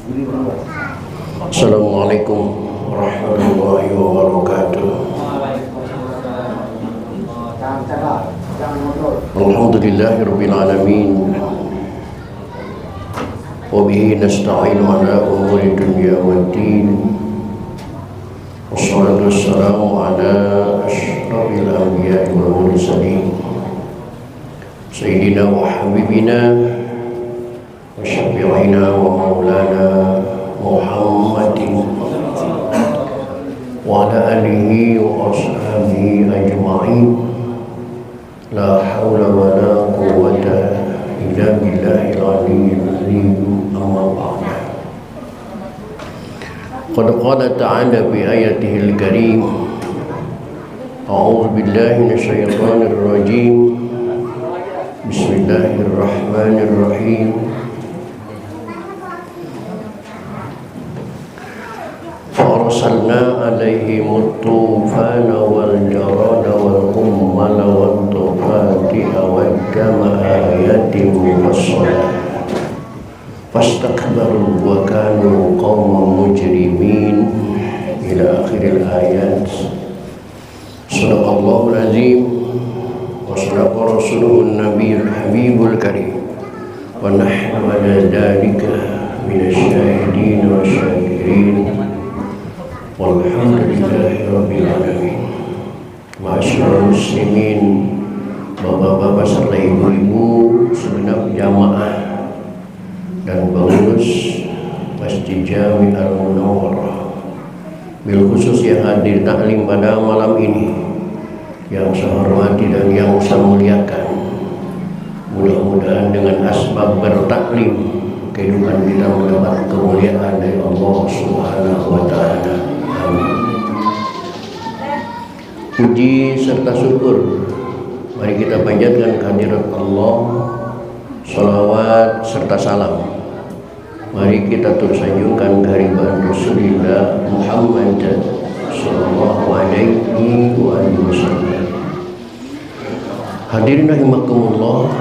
Assalamualaikum warahmatullahi wabarakatuh. Alhamdulillahirabbil alamin. Wa bihi nasta'inu ala umuri dunya waddin. Wassalatu wassalamu ala asyrafil anbiya'i wal mursalin. Sayyidina wa habibina wa syafi'ina wa maulana Muhammadin wa ala alihi wa ashabihi ajma'in. La hawla wa la quwwata illa billahil aliyyil azim. Amma ba'd. Qad qala ta'ala bi ayatihil karim. A'udzu billahi minasyaitonir rajim. Bismillahirrahmanirrahim. فأرسلنا عليهم الطوفان والجراد والقمل والضفادع والدم آيات مفصلات فاستكبروا وكانوا قوما مجرمين إلى آخر الآيات. صدق الله العظيم وصدق رسوله النبي الحبيب الكريم ونحن على ذلك من الشاهدين والشاكرين walhamdulillahi rabbil alamin. Ma'asyiral muslimin, bapak-bapak serta ibu-ibu segenap jamaah dan pengurus Masjid Jami' Al-Munawwarah, bil khusus yang hadir taklim pada malam ini, yang saya hormati dan yang saya muliakan. Mudah-mudahan dengan asbab bertaklim kehidupan kita mendapat kemuliaan dari Allah Subhanahu wa taala. Puji serta syukur mari kita panjatkan kehadirat Allah, salawat serta salam mari kita tersanjungkan kehadiran Rasulullah Muhammad sallallahu alaihi wasallam. Hadirin rahimakumullah,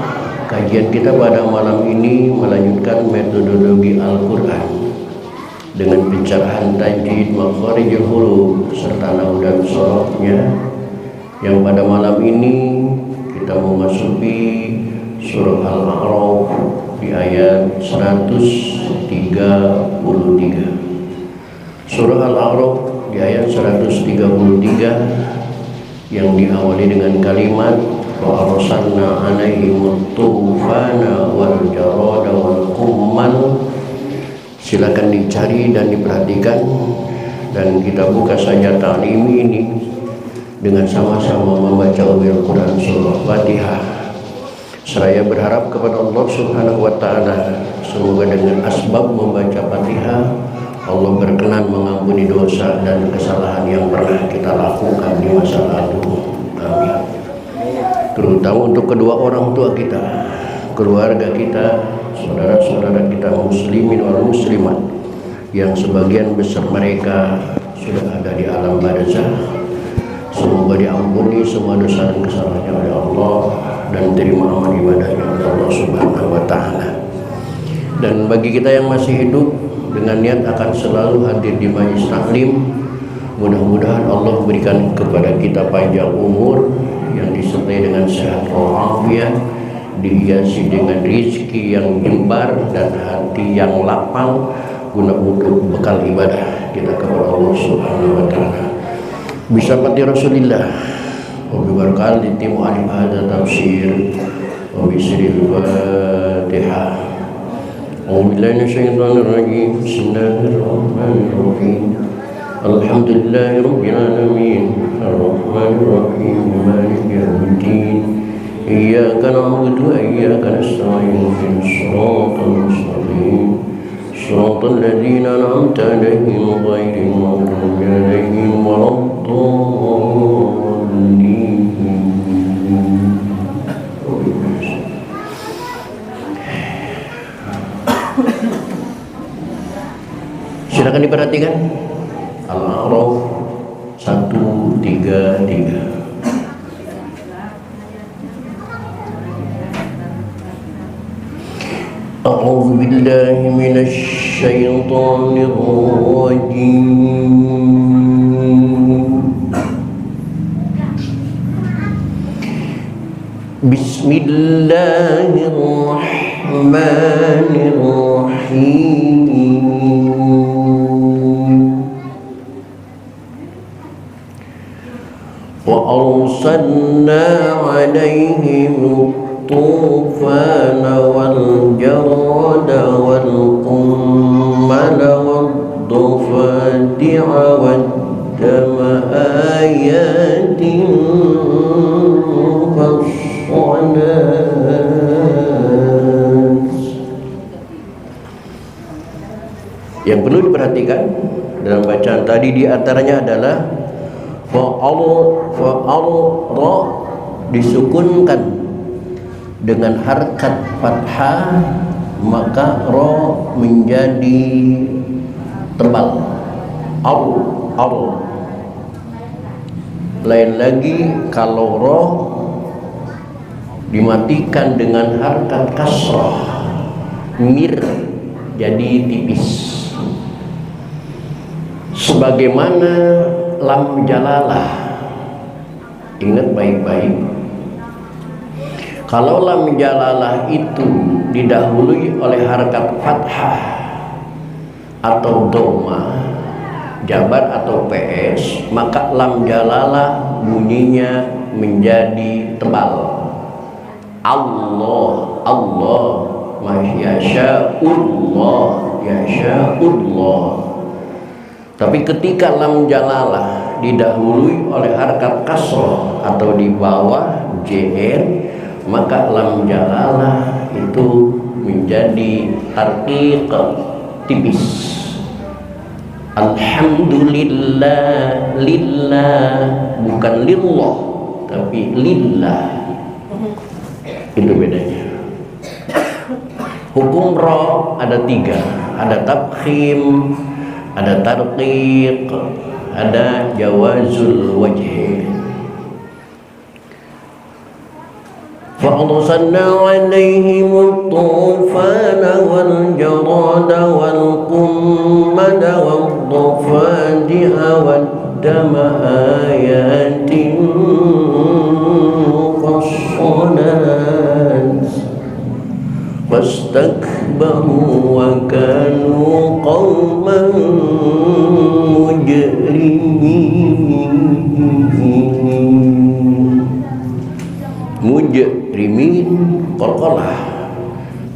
kajian kita pada malam ini melanjutkan metodologi Al-Quran dengan pencerahan tajwid, makharijul huruf serta nahwu dan sharafnya, yang pada malam ini kita memasuki surah Al-A'raf di ayat 133. Surah Al-A'raf di ayat 133 yang diawali dengan kalimat wa arsalna 'alaihim tufana wal jarada wal qummal. Silakan dicari dan diperhatikan, dan kita buka saja ta'lim ini dengan sama-sama membaca Al-Quran surah Fatihah. Saya berharap kepada Allah Subhanahu wa taala, semoga dengan asbab membaca Fatihah Allah berkenan mengampuni dosa dan kesalahan yang pernah kita lakukan di masa lalu. Amin. Terutama untuk kedua orang tua kita, keluarga kita, saudara-saudara kita muslimin wal muslimat yang sebagian besar mereka sudah ada di alam barzakh. Semoga diampuni semua dosa dan kesalahannya oleh Allah dan terima amal ibadahnya oleh Allah Subhanahu wa taala. Dan bagi kita yang masih hidup dengan niat akan selalu hadir di majelis taklim, mudah-mudahan Allah berikan kepada kita panjang umur yang disertai dengan sehat walafiat, dihiasi dengan rizki yang jembar dan hati yang lapang guna untuk bekal ibadah kita kepada Allah Subhanahu wa taala. Bismillahirrahmanirrahim. Rasulillah wa bi barakati mu'allim hadza tafsir wa bi sirril Fatihah. A'udzu billahi minasyaitonir rajim. Bismillahirrahmanirrahim. Alhamdulillahirabbil alamin. Arrahmanir rahim. Maliki yaumiddin. Iyyaka na'budu wa iyyaka nasta'in. Ihdinas siratal mustaqim. Shiratal ladzina an'amta 'alaihim ghairil maghdubi 'alaihim waladdallin. Silakan diperhatikan Al-A'raf 133. أعوذ بالله من الشيطان الشيطان الرجيم. بسم الله الرحمن الرحيم. وأرسلنا عليهم الطوفان والجراد والقمل والضفادع والدم آيات فصلت. Yang perlu diperhatikan dalam bacaan tadi di antaranya adalah ra disukunkan dengan harkat fathah, maka ra menjadi tebal. Al. Lain lagi kalau ra dimatikan dengan harkat kasrah, mir jadi tipis. Sebagaimana lam jalalah, ingat baik-baik, kalau lam jalalah itu didahului oleh harakat fathah atau dhamma, jabar atau ps, maka lam jalalah bunyinya menjadi tebal. Allah yasha'ullah. Tapi ketika lam jalalah didahului oleh harakat kasrah atau di bawah jr, maka lam jalalah itu menjadi tarqiq tipis. Alhamdulillah, lillah, bukan lillah tapi lillah. Itu bedanya. Hukum ra ada 3, ada tafkhim, ada tarqiq, ada jawazul wajh. فأرسلنا عليهم الطوفان والجراد والقمل والضفادع والدم آيات مفصلات فاستكبروا وكانوا قوما mujrimin qalqalah,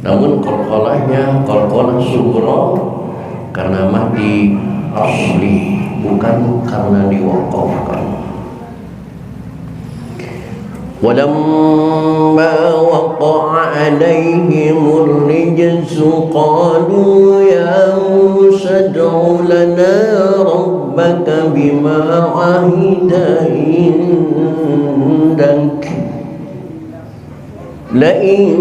namun qalqalahnya qalqalah sughra karena mati asli, bukan karena diwaqafkan. Walamma waqa'a alaihimur rijzu qalu ya Musa ad'u lana rabbaka bima 'ahida indak lain.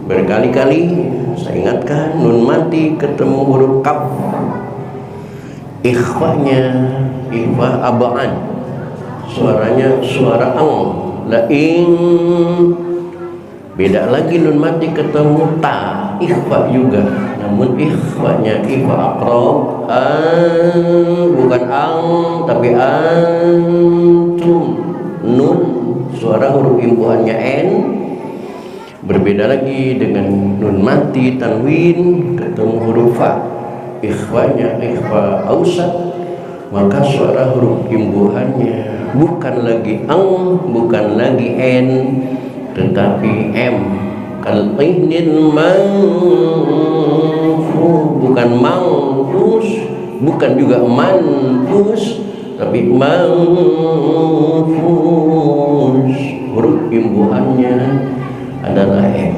Berkali-kali saya ingatkan, nun mati ketemu huruf kaf, ikhfanya ikhfa ab'ad, suaranya suara ang. Lain beda lagi, nun mati ketemu ta, ikhfa juga, namun ikhfanya ikhfa aqrab, bukan ang tapi antum. Nun suara huruf imbuhannya n. Berbeda lagi dengan nun mati tanwin ketemu huruf fa, ikhwanya ikhfa ausat, maka suara huruf imbuhannya bukan lagi ang, bukan lagi n, tetapi m. Kalqihnil manfus, bukan mangfus, bukan juga manfus, tapi manfus. Huruf imbuhannya adalah m.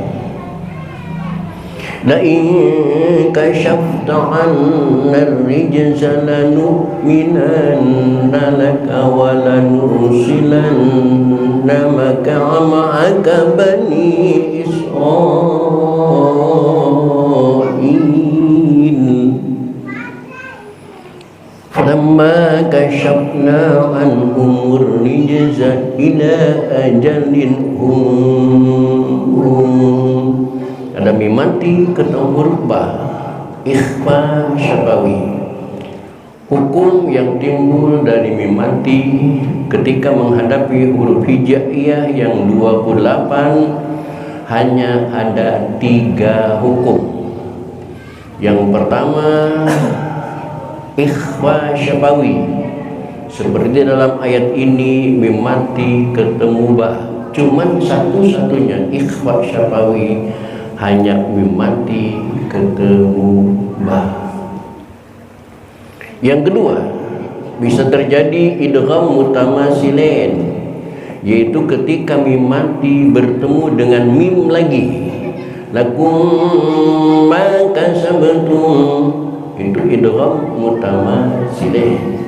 La in kashafta 'anna ar-rijza lanu'minanna laka wa lanursilanna ma'aka bani Israil. Falamma kashafna 'anhum ar-rijza ila ajalin hum. Ada mim mati ketemu huruf ba, ikhfa syafawi, hukum yang timbul dari mim mati ketika menghadapi huruf hijaiyah yang 28 hanya ada 3 hukum. Yang pertama ikhfa syafawi, seperti dalam ayat ini mim mati ketemu ba, cuman satu-satunya ikhfa syafawi hanya mim mati ketemu ba. Yang kedua, bisa terjadi idgham mutamasilain, yaitu ketika mim mati bertemu dengan mim lagi. Lakum ma kasabtum, itu idgham mutamasilain.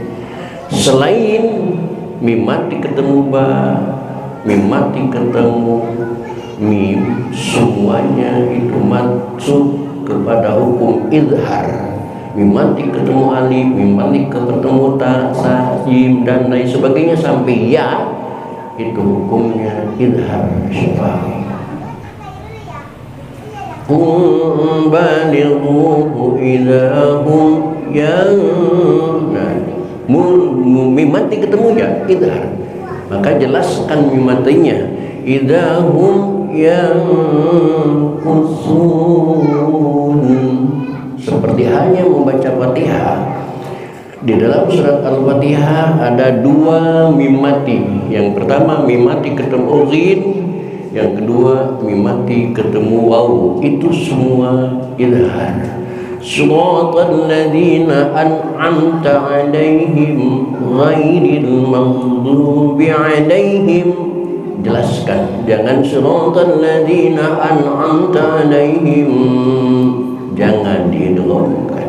Selain mim mati ketemu ba, mim mati ketemu mim, semuanya itu masuk kepada hukum izhar. Mim mati ketemu alif, mim mati ketemu ta, sa, jim dan lain sebagainya sampai ya, itu hukumnya izhar syafawi. Balighu idahum yang, nah, mim mati ketemu ya izhar, maka jelaskan mim matinya idahum yang kusun, seperti hanya membaca Fatihah. Di dalam surat Al-Fatihah ada 2 mim mati. Yang pertama mim mati ketemu ghin, yang kedua mim mati ketemu waw. Itu semua izhar. Shiratal ladzina an'amta 'alaihim ghairil maghdubi 'alaihim. Jelaskan, jangan shiratal ladzina an'amta 'alaihim, jangan diidghamkan.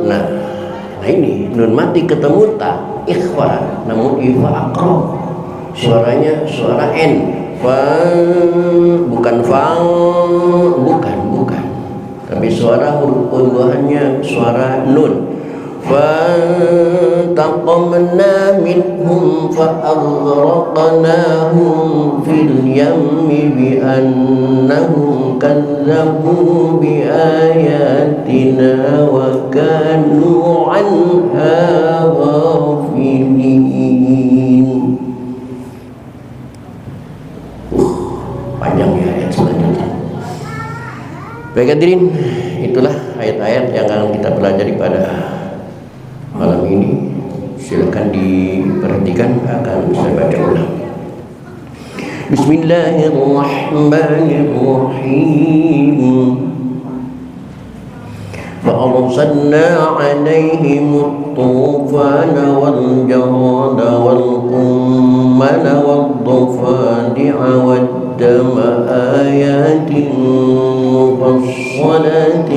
Nah ini nun mati ketemu ta ikhfa, namun ikhfa aqrab, suaranya suara n. Bukan fang, bukan, tapi suara huruf pembuahannya suara nun. فانتقمنا منهم فأغرقناهم في اليم بأنهم كذبوا بآياتنا وكانوا عنها غافلين. Panjang ya ayat selanjutnya. Baik hadirin, itulah ayat-ayat yang akan kita pelajari pada malam ini. Silakan diperhatikan, akan saya baca ulang. Bismillahirrahmanirrahim. فأرسلنا عليهم الطوفان والجراد والقمل والضفادع والدم آيات مفصلات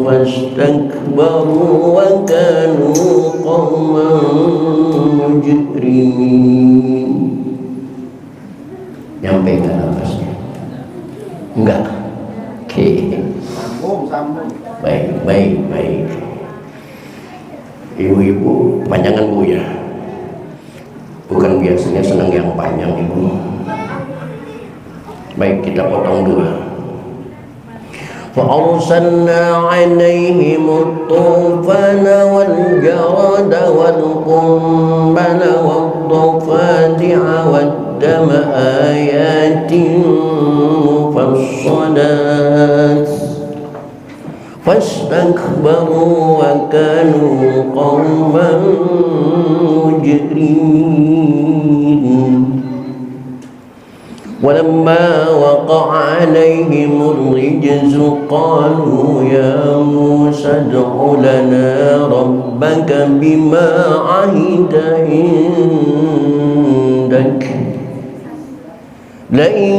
فاستكبروا وكانوا قوما مجرمين. Nyampe kan nafasnya? Enggak. Oke. Baik. Ibu-ibu, panjangan Bu ya. Bukan biasanya senang yang panjang Ibu. Baik, kita potong dulu. فأرسلنا عليهم الطوفان والجراد والقمل والضفادع والدم آيات مفصلات فاستكبروا وكانوا قوما مجرمين. ولما وقع عليهم الرجز قالوا يا موسى ادع لنا ربك بما عهد عندك لئن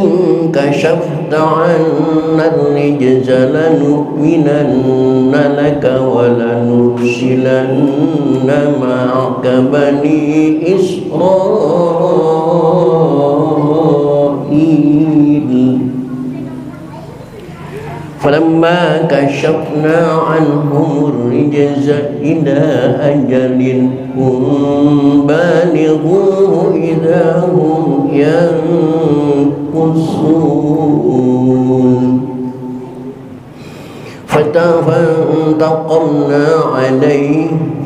كشفت عنا الرجز لنؤمنن لك ولنرسلن معك بني إسرائيل فلما كشفنا عنهم الرجز إلى أجل هم بالغوه إذا هم ينكثون.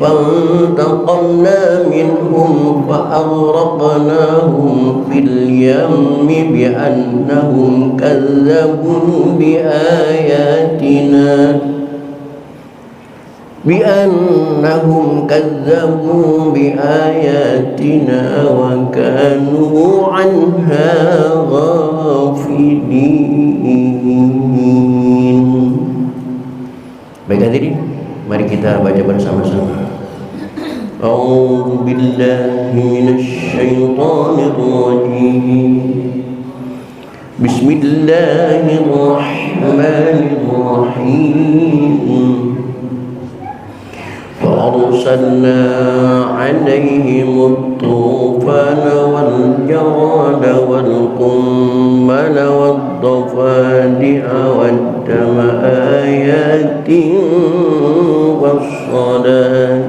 فانتقمنا منهم فأغرقناهم في اليم بأنهم كذبوا بآياتنا وكانوا عنها غافلين. Baik hadirin, mari kita baca bersama-sama. A'udzu billahi minasyaitonir rajim. Bismillahirrahmanirrahim. فأرسلنا عليهم الطوفان والجراد والقمل والضفادع والدم آيات والصلاة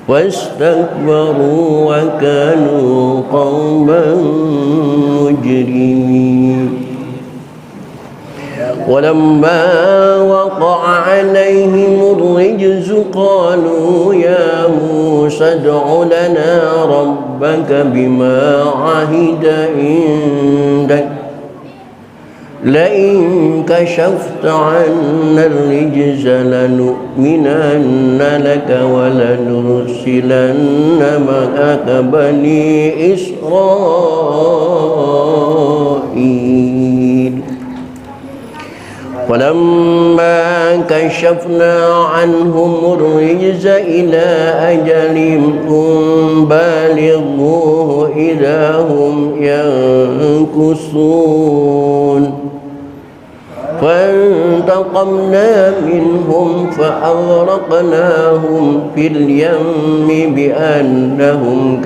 واستكبروا وكانوا قوما مجرمين. ولما وقع عليهم الرجز قالوا يا موسى ادع لنا ربك بما عهد عندك لئن كشفت عنا الرجز لنؤمنن لك ولنرسلن معك بني إسرائيل. فلما كشفنا عنهم الرجز إلى أجل هم بالغوه إذا هم ينكثون. فانتقمنا منهم فأغرقناهم في اليم بأنهم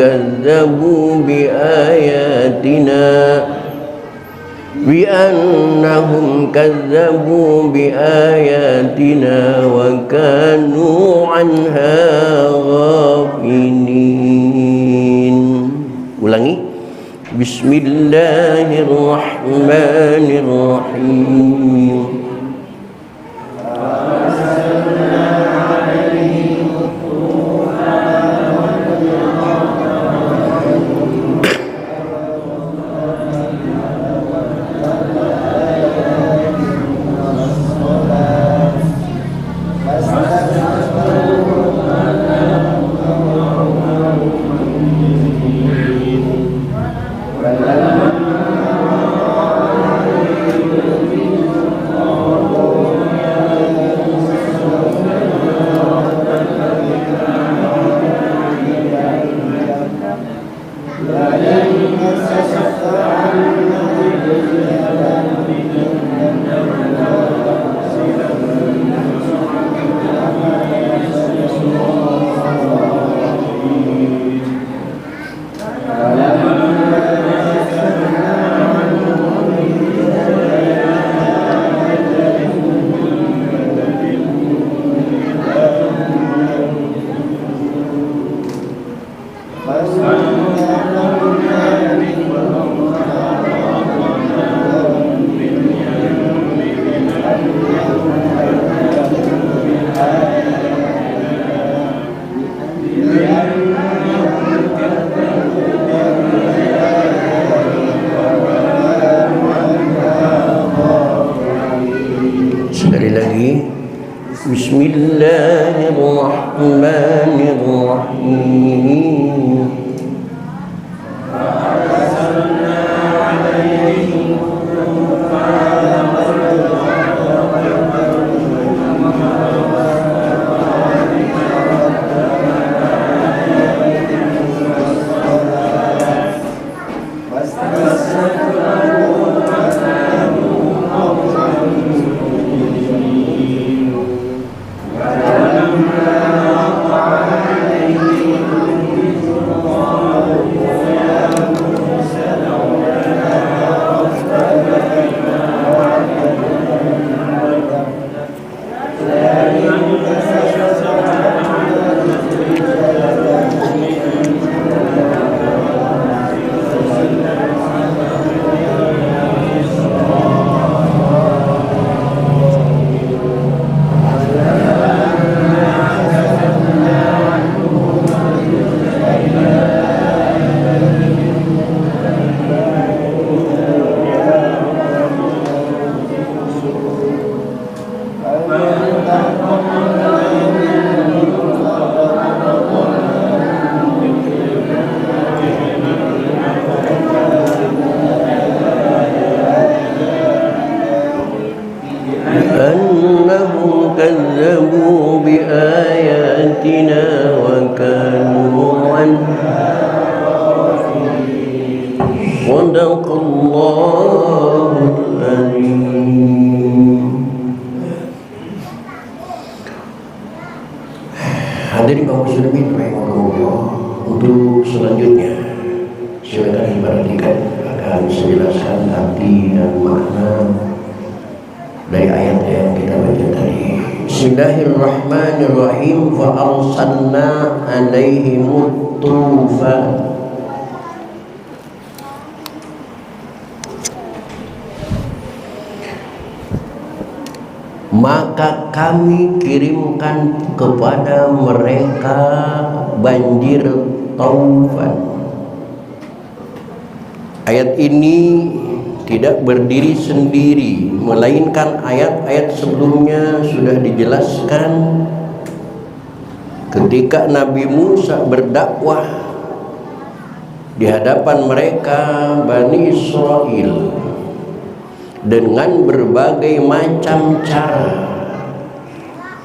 كذبوا بآياتنا وكانوا عنها غافلين. Ulangi. Bismillahirrahmanirrahim. Sekali lagi. Bismillahirrahmanirrahim. بأنهم كذبوا بآياتنا وكانوا عنها صدق الله العظيم. Hadirin kaum muslimin rahimakumullah, untuk selanjutnya silakan diperhatikan, akan menjelaskan arti dan makna dari ayat yang kita baca tadi. Bismillahirrahmanirrahim. Fa arsalna alaihimut tufan. Maka kami kirimkan kepada mereka banjir taufan. Ayat ini tidak berdiri sendiri, melainkan ayat-ayat sebelumnya sudah dijelaskan ketika Nabi Musa berdakwah di hadapan mereka Bani Israel dengan berbagai macam cara,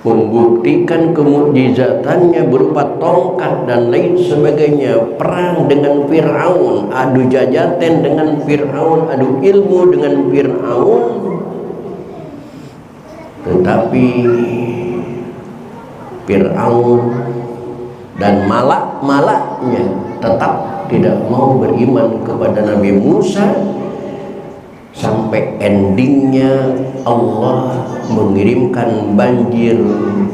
membuktikan kemukjizatannya berupa tongkat dan lain sebagainya, perang dengan Fir'aun, adu jajaten dengan Fir'aun, adu ilmu dengan Fir'aun. Tetapi Fir'aun dan malak-malaknya tetap tidak mau beriman kepada Nabi Musa, sampai endingnya Allah mengirimkan banjir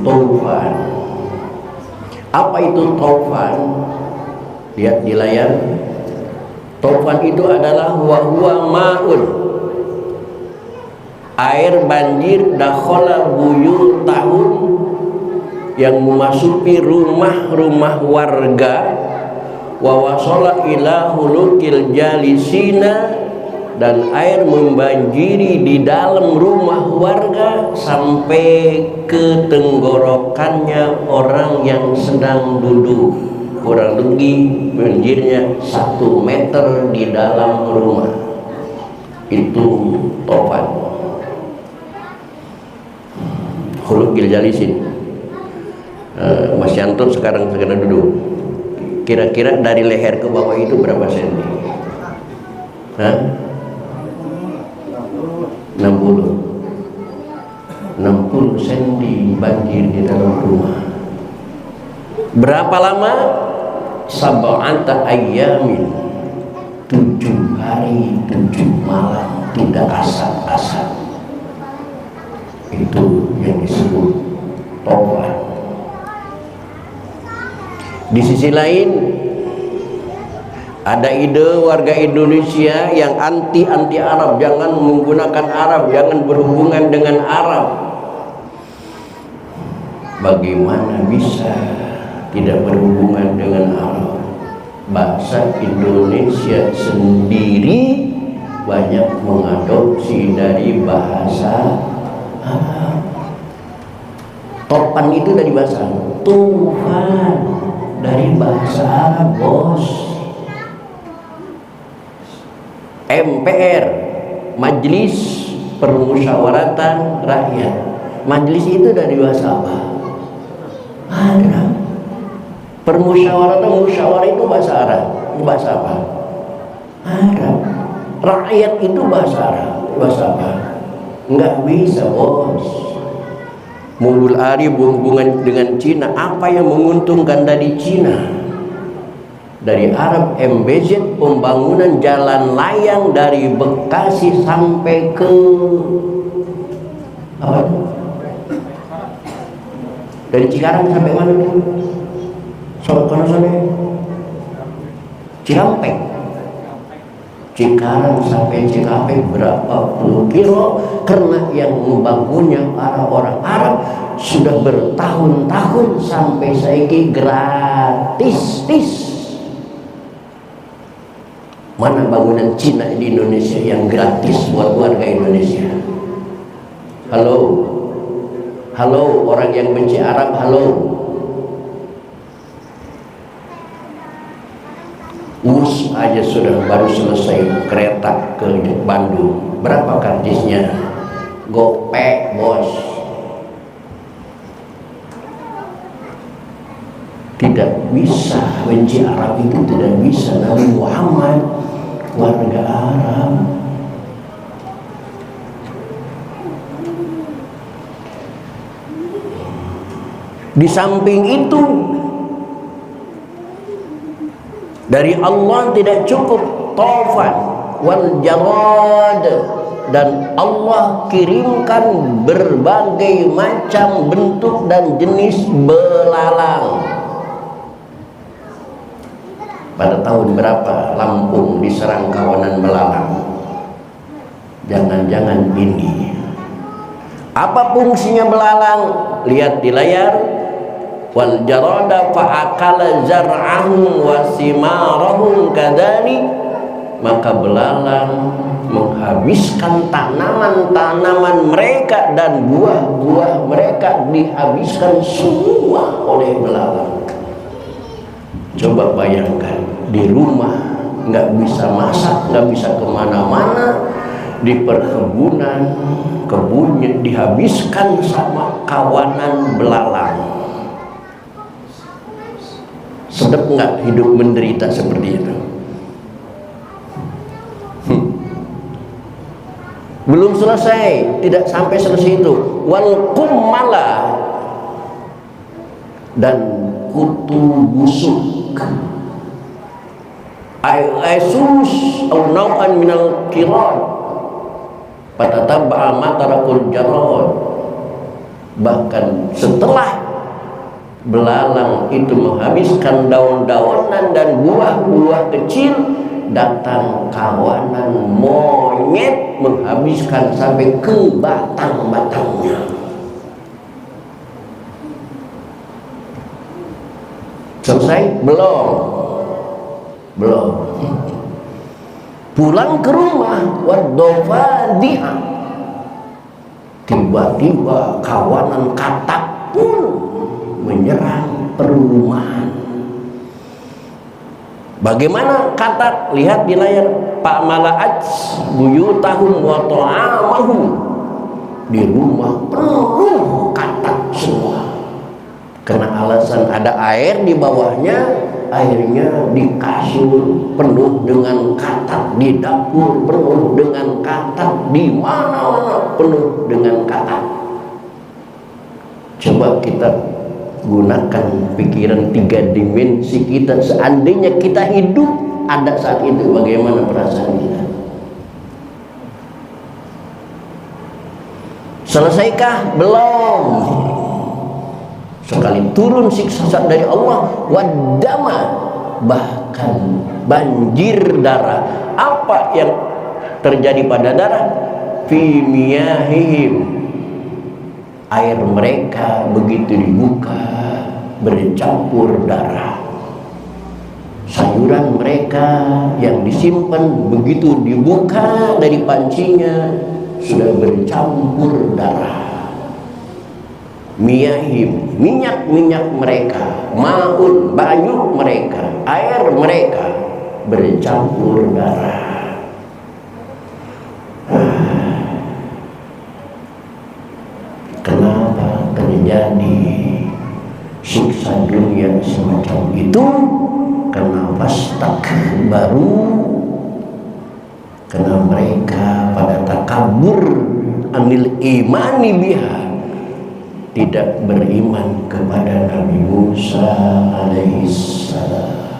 taufan. Apa itu taufan? Lihat di layar. Taufan itu adalah huwa ma'un, air banjir dakhala buyutahum, yang memasuki rumah-rumah warga, wa wasala ila hulukil jalisina, dan air membanjiri di dalam rumah warga sampai ke tenggorokannya orang yang sedang duduk. Kurang lebih banjirnya 1 meter di dalam rumah. Itu taufan. Hulukil jalisin. Mas Yanto sekarang duduk. Kira-kira dari leher ke bawah itu berapa senti? Hah? 60 cm banjir di dalam rumah. Berapa lama? Sab'ata ayyamin, 7 hari 7 malam tidak asap-asap. Itu yang disebut taufan. Di sisi lain, ada ide warga Indonesia yang anti Arab, jangan menggunakan Arab, jangan berhubungan dengan Arab. Bagaimana bisa tidak berhubungan dengan Arab? Bahasa Indonesia sendiri banyak mengadopsi dari bahasa Arab. Topan itu dari bahasa Arab, tufan dari bahasa Arab, bos. MPR, Majelis Permusyawaratan Rakyat. Majelis itu dari bahasa apa? Arab. Musyawarah itu bahasa Arab. Bahasa apa? Arab. Rakyat itu bahasa Arab. Bahasa apa? Enggak bisa, bos. Munggul Ari berhubungan dengan Cina. Apa yang menguntungkan dari Cina? Dari Arab MBZ, pembangunan jalan layang dari Bekasi sampai ke apa? Dari Cikarang sampai mana nih? Sampai Cikampek. Cikarang sampai Cikampek berapa puluh kilo, karena yang membangunnya orang Arab sudah bertahun-tahun sampai saiki gratis. Mana bangunan Cina di Indonesia yang gratis buat warga Indonesia? Halo orang yang benci Arab, halo. US aja sudah baru selesai kereta ke Bandung. Berapa karcisnya? gopek bos. Tidak bisa benci Arab itu, tidak bisa. Nabi Muhammad warga Arab. Di samping itu dari Allah tidak cukup taufan wal jarad, dan Allah kirimkan berbagai macam bentuk dan jenis belalang. Pada tahun berapa Lampung diserang kawanan belalang? Jangan-jangan ini. Apa fungsinya belalang? Lihat di layar. Wal jarada fa'akala zar'ahum wa simarahum kadani. Maka belalang menghabiskan tanaman-tanaman mereka dan buah-buah mereka dihabiskan semua oleh belalang. Coba bayangkan, di rumah nggak bisa masak, nggak bisa kemana-mana, di perkebunan kebunnya dihabiskan sama kawanan belalang. Sedap nggak hidup menderita seperti itu? Belum selesai, tidak sampai selesai itu. Wal kummala, dan kutu busuk. Aisus atau nau'an minal kiran fatatabba'a ma tarakul jarad. Bahkan setelah belalang itu menghabiskan daun-daunan dan buah-buah kecil, datang kawanan monyet menghabiskan sampai ke batang-batangnya. Selesai? Belum. Pulang ke rumah, wadofadi'a, tiba-tiba kawanan katak pun menyerang perumahan. Bagaimana katak? Lihat di layar. Pak mala'at buyutahum wa ta'amahum. Di rumah penuh katak semua. Karena alasan ada air di bawahnya, airnya di kasur penuh dengan katak, di dapur penuh dengan katak, di mana-mana penuh dengan katak. Coba kita gunakan pikiran 3 dimensi kita. Seandainya kita hidup ada saat itu, bagaimana perasaan kita? Selesaikah? Belum. Sekali turun siksa dari Allah, wadama, bahkan banjir darah. Apa yang terjadi pada darah? Fi miyahihim, air mereka begitu dibuka bercampur darah. Sayuran mereka yang disimpan begitu dibuka dari pancinya sudah bercampur darah. Miyahim, minyak-minyak mereka, maun, banyu mereka, air mereka bercampur darah. Kenapa terjadi siksa dunia semacam itu? Karena fastakbaru, karena mereka pada takabur anil imani biha, tidak beriman kepada Nabi Musa alaihissalam.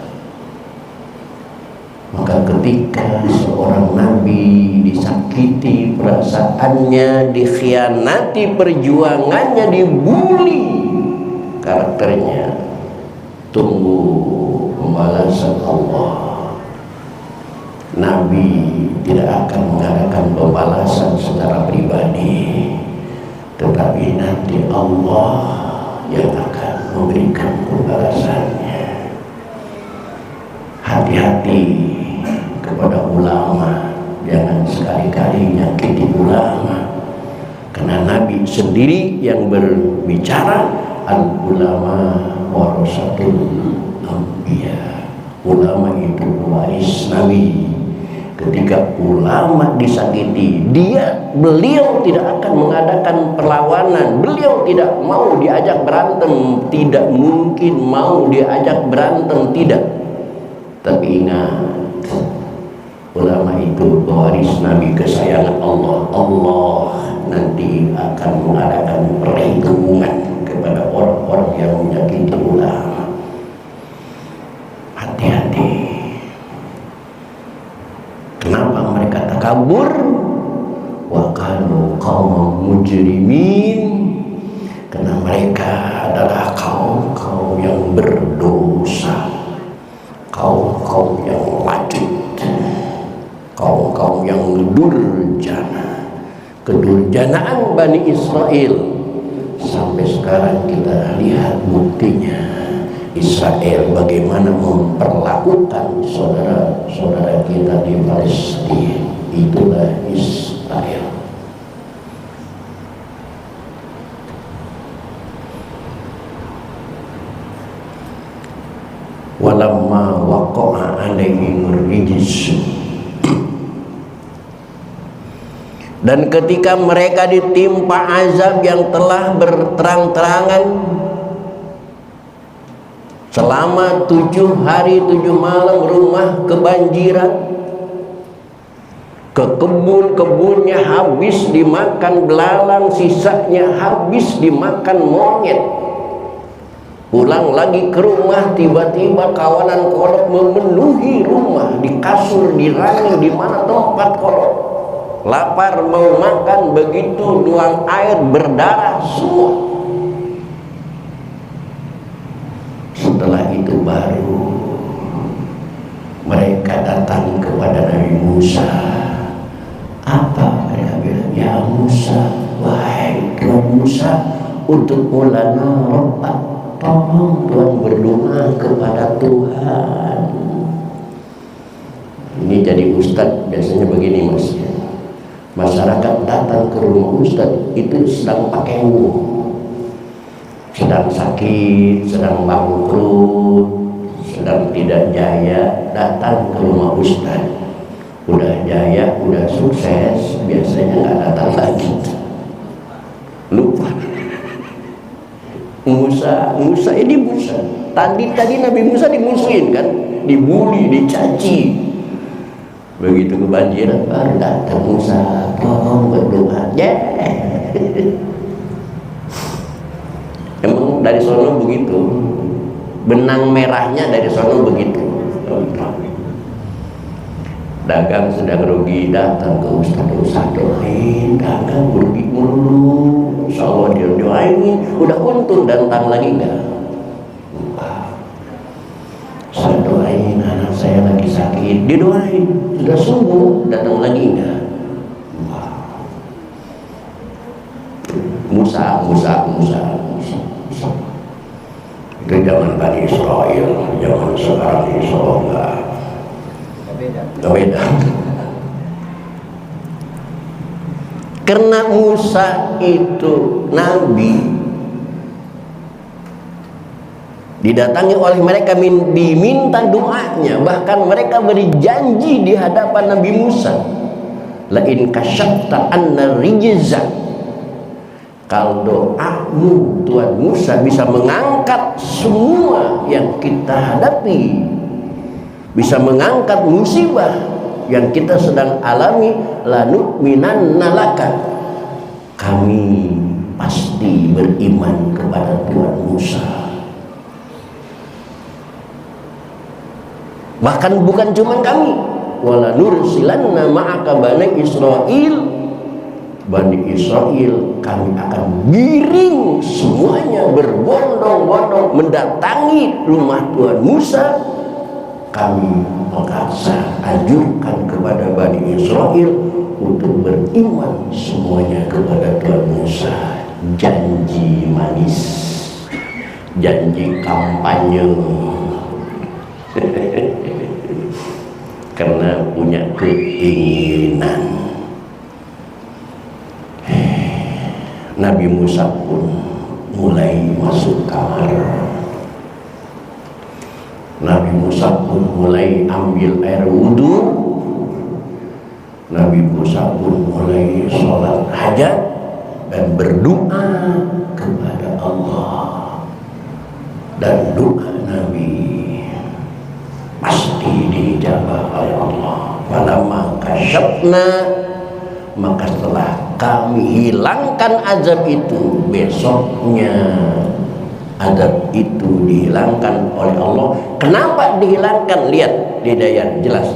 Maka ketika seorang nabi disakiti perasaannya, dikhianati perjuangannya, dibuli karakternya, tunggu pembalasan Allah. Nabi tidak akan mengadakan pembalasan secara pribadi, tetapi nanti Allah yang akan memberikan pembalasannya. Hati-hati kepada ulama, jangan sekali-kali nyakiti ulama, karena Nabi sendiri yang berbicara, al ulama warasatul anbiya. Ulama itu waris Nabi, Ketika ulama disakiti, beliau tidak akan mengadakan perlawanan. Beliau tidak mau diajak berantem, tidak mungkin mau diajak berantem, tidak. Tapi ingat, ulama itu pewaris Nabi kesayangan Allah. Allah nanti akan mengadakan perhitungan kepada orang-orang yang menyakiti ulama. Hati-hati. Kenapa mereka takabur? Wa kanu qaumam mujrimin. Karena mereka adalah kaum-kaum yang berdosa, kaum-kaum yang wajib, kaum-kaum yang durjana. Kedurjanaan Bani Israel sampai sekarang kita lihat buktinya. Israel bagaimana memperlakukan saudara-saudara kita di Palestina. Itulah Israel. Walamma waqa'a alaihimur rijz. Dan ketika mereka ditimpa azab yang telah berterang-terangan selama 7 hari 7 malam, rumah kebanjiran, ke kebun-kebunnya habis dimakan belalang, sisanya habis dimakan monyet. Pulang lagi ke rumah, tiba-tiba kawanan kolot memenuhi rumah, di kasur, di ranjang, di mana tempat kolot. Lapar mau makan, begitu nuang air berdarah semua. Setelah itu baru mereka datang kepada Nabi Musa. Apa mereka bilang? Ya Musa, wahai Tuhan Musa, untuk ulana Rabbak, tolong Tuhan berdoa kepada Tuhan. Ini jadi ustadz biasanya begini mas. Masyarakat datang ke rumah ustadz itu sedang pakai wudhu, sedang sakit, sedang bangkrut, sedang tidak jaya, datang ke rumah ustaz. Udah jaya, udah sukses, biasanya nggak datang lagi. Lupa. Musa ini Musa. Tadi Nabi Musa dimusuhin kan, dibully, dicaci. Begitu kebanjiran baru datang Musa, tolong berdoa. Emang dari sono begitu, benang merahnya dari sono begitu. Dagang sedang rugi, datang ke ustaz doain, dagang rugi mulu, insya Allah dia doain, udah untung datang lagi enggak? Saya doain anak saya lagi sakit, didoain, sudah sembuh, datang lagi enggak? Musa. Itu zaman Bani Israel, zaman sekarang insya Allah nggak beda. Karena Musa itu Nabi, didatangi oleh mereka, diminta doanya, bahkan mereka berjanji di hadapan Nabi Musa, la in kasyafta anna rijza, kalau doamu Tuhan Musa bisa mengangkat semua yang kita hadapi, bisa mengangkat musibah yang kita sedang alami, lanu'minanna laka, kami pasti beriman kepada Tuhan Musa. Bahkan bukan cuma kami, wala nursilanna ma'aka bani Israel, Bani Israel kami akan giring semuanya berbondong-bondong mendatangi rumah Tuhan Musa. Kami mengaksa, anjurkan kepada Bani Israel untuk beriman semuanya kepada Tuhan Musa. Janji manis, janji kampanye. Karena punya keinginan. Nabi Musa pun mulai masuk kamar. Nabi Musa pun mulai ambil air wudhu. Nabi Musa pun mulai sholat hajat dan berdoa kepada Allah, dan doa Nabi pasti dijawab oleh Allah. Falamma kasyafna, maka setelah kami hilangkan azab itu, besoknya azab itu dihilangkan oleh Allah. Kenapa dihilangkan? Lihat di ayat jelas.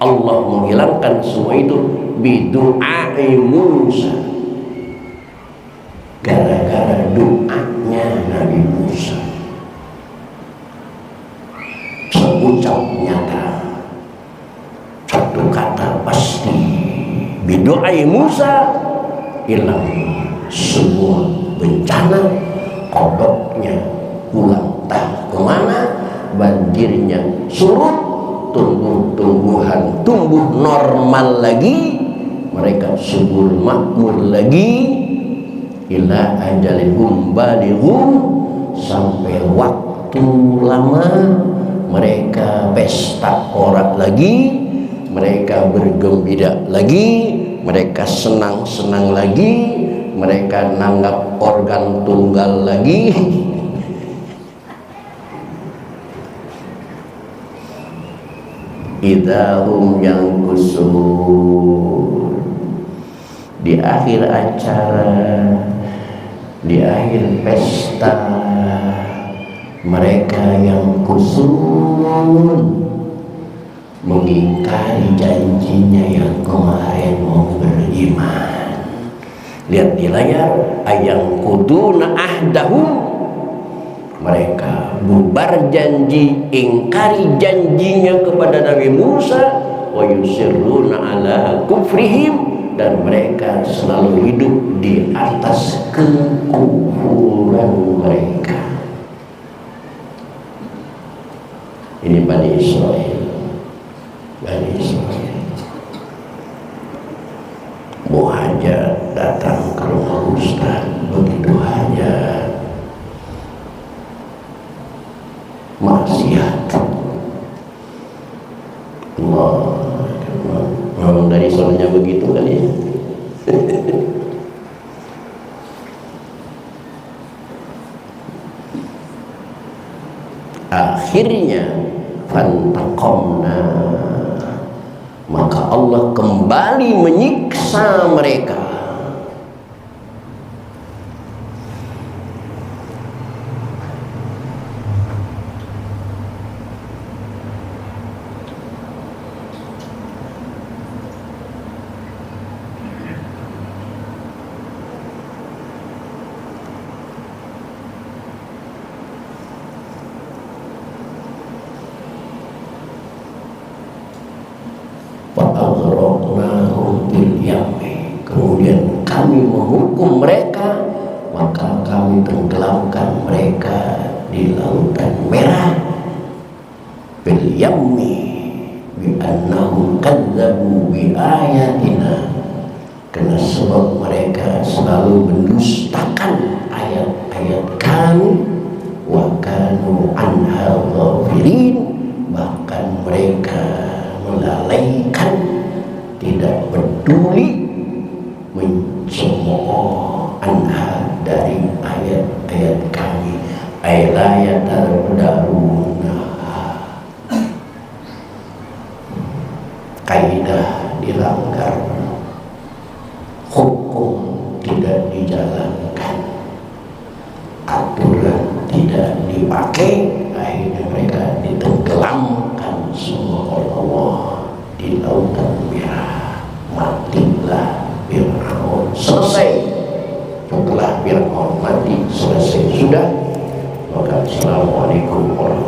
Allah menghilangkan semua itu bidu'ai Musa, gara-gara doanya Nabi Musa. Seucap nyata, satu kata pasti, bidu'ai Musa, hilang semua bencana. Kodoknya pulang tak kemana, banjirnya surut, tumbuh-tumbuhan tumbuh normal lagi, mereka subur makmur lagi, ila ajalihum balighun, sampai waktu lama mereka pesta porak lagi, mereka bergembira lagi, mereka senang-senang lagi, mereka nanggap organ tunggal lagi. Idahum yang kusur, di akhir acara, di akhir pesta, mereka yang kusur mengingkari janjinya yang kemarin mau beriman. Lihat di layar, ayang kuduna ahdahum, mereka bubar janji, ingkari janjinya kepada Nabi Musa, wa yusirruna ala kufrihim, dan mereka selalu hidup di atas kekufuran mereka. Ini Bani Israel, Bani Israel. Muhajir datang ke rumah Ustaz, begitu hajat, maksiat. Allah, memang dari soalnya begitu kali ya. Akhirnya fantaqamna, maka Allah kembali menyiksa mereka. Kemudian kami menghukum mereka, maka kami tenggelamkan mereka di lautan merah. Bil yammi bi annahum kadzabu bi ayatina, karena sebab mereka selalu mendustakan ayat-ayat kami. Wa kanu anha ghafilin, bahkan mereka melalaikan, tidak peduli, mencemooh anha, dari ayat-ayat kami. Ayat terdaruna, kaidah dilanggar, hukum tidak dijalankan, aturan tidak dipakai, akhirnya mereka ditenggelamkan semua oleh Allah di lautan merah. Matilah Fir'aun. Selesai. Setelah Fir'aun mati, selesai sudah. Maka assalamualaikum warahmatullahi wabarakatuh.